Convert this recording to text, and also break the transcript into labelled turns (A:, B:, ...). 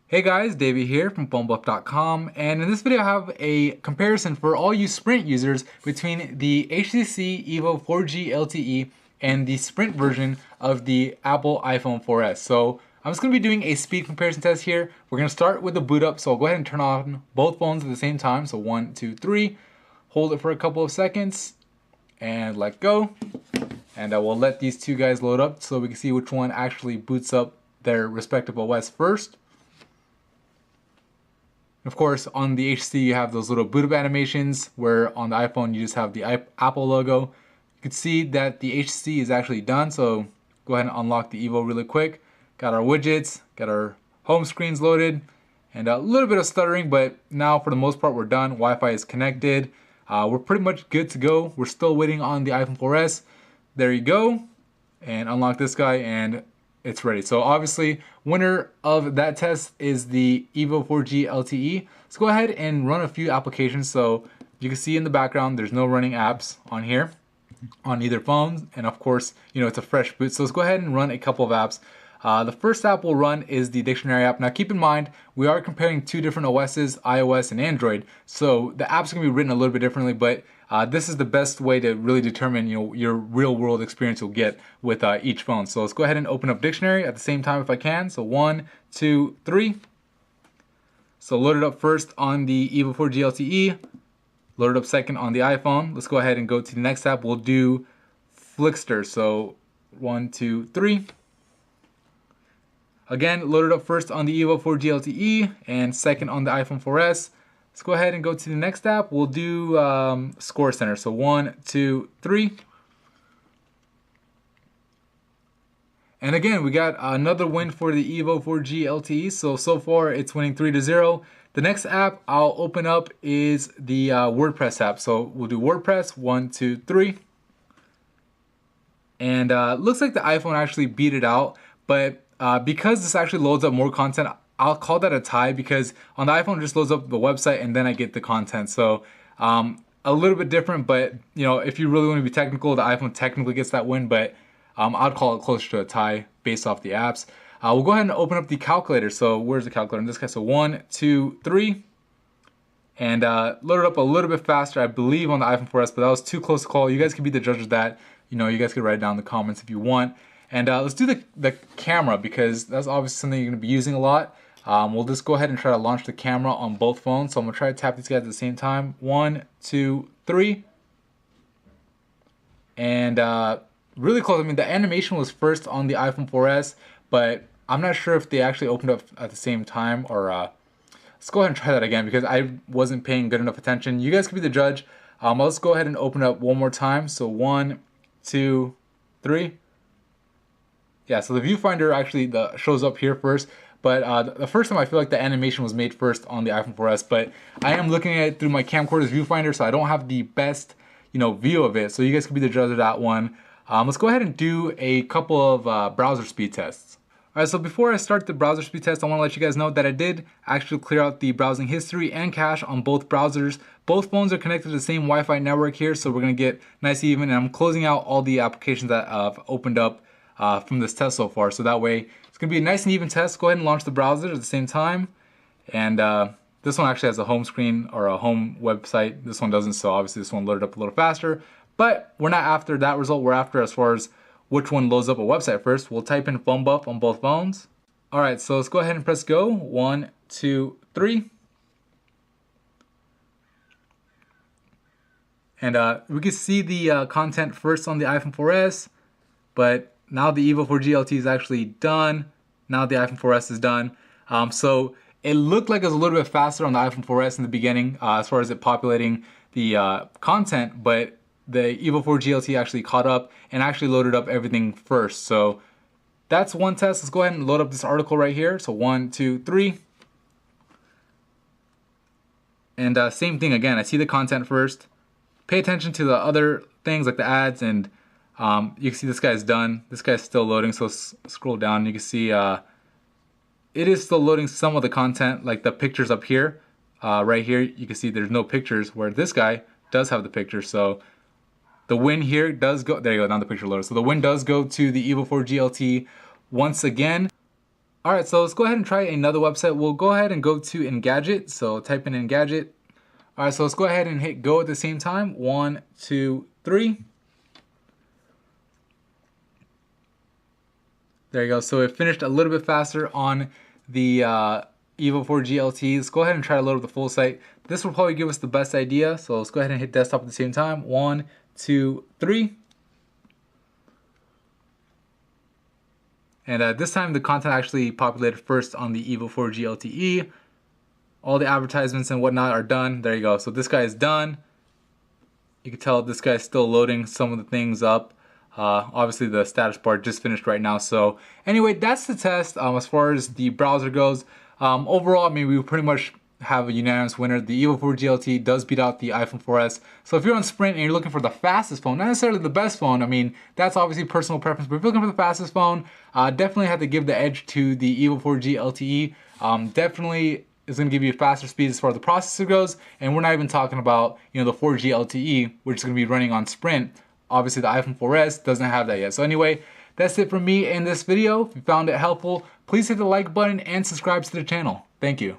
A: Hey guys, Davey here from PhoneBuff.com, and in this video I have a comparison for all you Sprint users between the HTC EVO 4G LTE and the Sprint version of the Apple iPhone 4S. So I'm just going to be doing a speed comparison test here. We're going to start with the boot up, so I'll go ahead and turn on both phones at the same time. So 1, 2, 3, hold it for a couple of seconds, and let go. And I will let these two guys load up so we can see which one actually boots up their respective OS first. Of course, on the HTC you have those little boot up animations, where on the iPhone you just have the Apple logo. You can see that the HTC is actually done, so go ahead and unlock the EVO really quick. Got our widgets, got our home screens loaded, and a little bit of stuttering, but now for the most part we're done. Wi-Fi is connected. We're pretty much good to go. We're still waiting on the iPhone 4S. There you go. And unlock this guy, and it's ready. So obviously, winner of that test is the EVO 4G LTE. Let's go ahead and run a few applications. So you can see in the background, there's no running apps on here, on either phone. And of course, it's a fresh boot. So let's go ahead and run a couple of apps. The first app we'll run is the dictionary app. Now keep in mind, we are comparing two different OSs, iOS and Android. So the apps are gonna be written a little bit differently, but this is the best way to really determine your real world experience you'll get with each phone. So let's go ahead and open up dictionary at the same time if I can. So 1, 2, 3. So load it up first on the EVO 4G LTE, load it up second on the iPhone. Let's go ahead and go to the next app. We'll do Flickster. So 1, 2, 3. Again, load it up first on the EVO 4G LTE and second on the iPhone 4S. Let's go ahead and go to the next app. We'll do Score Center. So 1, 2, 3. And again, we got another win for the EVO 4G LTE. So far it's winning 3-0. The next app I'll open up is the WordPress app. So we'll do WordPress, 1, 2, 3. And looks like the iPhone actually beat it out, but because this actually loads up more content, I'll call that a tie, because on the iPhone it just loads up the website and then I get the content. So a little bit different, but if you really want to be technical, the iPhone technically gets that win, but I'd call it closer to a tie based off the apps. We'll go ahead and open up the calculator. So where's the calculator in this case? So 1, 2, 3. And load it up a little bit faster, I believe, on the iPhone 4S, but that was too close to call. You guys can be the judge of that. You guys can write it down in the comments if you want. And let's do the camera, because that's obviously something you're going to be using a lot. We'll just go ahead and try to launch the camera on both phones. So I'm going to try to tap these guys at the same time. 1, 2, 3. And really close. I mean, the animation was first on the iPhone 4S, but I'm not sure if they actually opened up at the same time, or let's go ahead and try that again, because I wasn't paying good enough attention. You guys can be the judge. Let's go ahead and open up one more time. So 1, 2, 3. Yeah, so the viewfinder actually shows up here first, but the first time I feel like the animation was made first on the iPhone 4S, but I am looking at it through my camcorder's viewfinder, so I don't have the best view of it, so you guys can be the judge of that one. Let's go ahead and do a couple of browser speed tests. Alright, so before I start the browser speed test, I want to let you guys know that I did actually clear out the browsing history and cache on both browsers. Both phones are connected to the same Wi-Fi network here, so we're going to get nice and even, and I'm closing out all the applications that I've opened up from this test so far, so that way it's going to be a nice and even test. Go ahead and launch the browser at the same time, and this one actually has a home screen or a home website. This one doesn't, so obviously this one loaded up a little faster, but we're not after that result. We're after as far as which one loads up a website first. We'll type in PhoneBuff on both phones. Alright, so let's go ahead and press go. 1, 2, 3. And we can see the content first on the iPhone 4S, but now the EVO 4G LTE is actually done. Now the iPhone 4S is done. So it looked like it was a little bit faster on the iPhone 4S in the beginning as far as it populating the content, but the EVO 4G LTE actually caught up and actually loaded up everything first. So that's one test. Let's go ahead and load up this article right here. So 1, 2, 3. And same thing again. I see the content first. Pay attention to the other things like the ads, and you can see this guy's done. This guy's still loading, so scroll down. You can see it is still loading some of the content, like the pictures up here. Right here, you can see there's no pictures, where this guy does have the pictures. So the win here does go, there you go, now the picture loaded. So the win does go to the EVO 4G LTE once again. Alright, so let's go ahead and try another website. We'll go ahead and go to Engadget. So type in Engadget. Alright, so let's go ahead and hit go at the same time. 1, 2, 3. There you go. So it finished a little bit faster on the EVO 4G LTE. Let's go ahead and try to load up the full site. This will probably give us the best idea. So let's go ahead and hit desktop at the same time. 1, 2, 3. And this time the content actually populated first on the EVO 4G LTE. All the advertisements and whatnot are done. There you go. So this guy is done. You can tell this guy is still loading some of the things up. Obviously the status bar just finished right now. So anyway, that's the test as far as the browser goes. Overall, I mean, we pretty much have a unanimous winner. The EVO 4G LTE does beat out the iPhone 4S. So if you're on Sprint and you're looking for the fastest phone, not necessarily the best phone, I mean, that's obviously personal preference, but if you're looking for the fastest phone, definitely have to give the edge to the EVO 4G LTE. Definitely is going to give you faster speeds as far as the processor goes, and we're not even talking about, you know, the 4G LTE, which is going to be running on Sprint. Obviously the iPhone 4S doesn't have that yet. So anyway, that's it from me in this video. If you found it helpful, please hit the like button and subscribe to the channel. Thank you.